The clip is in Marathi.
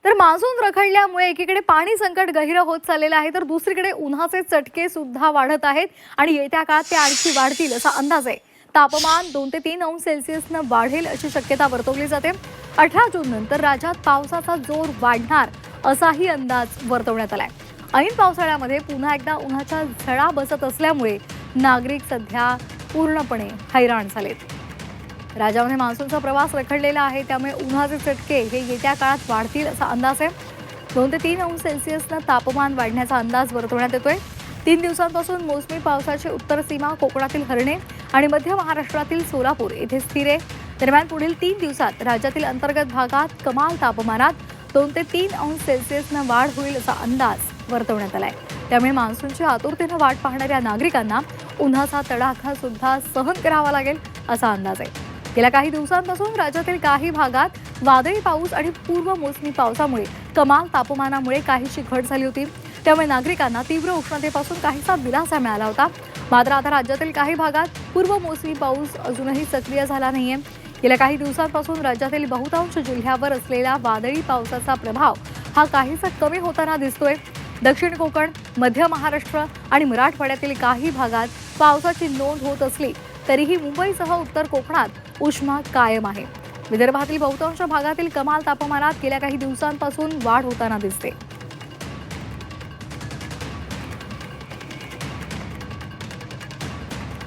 तर मान्सून रखडल्यामुळे एकीकडे पाणी संकट गहिरं होत चाललेलं आहे, तर दुसरीकडे उन्हाचे चटके सुद्धा वाढत आहेत आणि येत्या काळात ते आणखी वाढतील असा अंदाज आहे. तापमान 2 ते 3 अंश सेल्सिअसनं वाढेल अशी शक्यता वर्तवली जाते. 18 जून नंतर राज्यात पावसाचा जोर वाढणार असाही अंदाज वर्तवण्यात आलाय. ऐन पावसाळ्यामध्ये पुन्हा एकदा उन्हाच्या झळा बसत असल्यामुळे नागरिक सध्या पूर्णपणे हैराण झालेत. राज्यामध्ये मान्सूनचा प्रवास रखडलेला आहे, त्यामुळे उन्हाचे चटके हे येत्या काळात वाढतील असा अंदाज आहे. 2 ते 3 अंश सेल्सिअसनं तापमान वाढण्याचा अंदाज वर्तवण्यात येतोय. 3 दिवसांपासून मोसमी पावसाची उत्तर सीमा कोकणातील हरणे आणि मध्य महाराष्ट्रातील सोलापूर येथे स्थिर आहे. दरम्यान पुढील 3 दिवसात राज्यातील अंतर्गत भागात कमाल तापमानात 2 ते 3 अंश सेल्सिअसनं वाढ होईल असा अंदाज वर्तवण्यात आलाय. त्यामुळे मान्सूनची आतुरतेनं वाट पाहणाऱ्या नागरिकांना उन्हाचा तडाखा सुद्धा सहन करावा लागेल असा अंदाज आहे. गेल्या काही दिवसांपासून राज्यातील काही भागात वादळी पाऊस आणि पूर्व मोसमी पावसामुळे कमाल तापमानामुळे काहीशी घट झाली होती. त्यामुळे नागरिकांना तीव्र उष्णतेपासून काहीसा दिलासा मिळाला होता. मात्र आता राज्यातील काही भागात पूर्व मोसमी पाऊस अजूनही सक्रिय झाला नाहीये. गेल्या काही दिवसांपासून राज्यातील बहुतांश जिल्ह्यावर असलेला वादळी पावसाचा प्रभाव हा काहीसा कमी होताना दिसतोय. दक्षिण कोकण, मध्य महाराष्ट्र आणि मराठवाड्यातील काही भागात पावसाची नोंद होत असली तरीही मुंबईसह उत्तर कोकणात उष्मा कायम आहे. विदर्भातील बहुतांश भागातील कमाल तापमानात गेल्या काही दिवसांपासून वाढ होताना दिसते.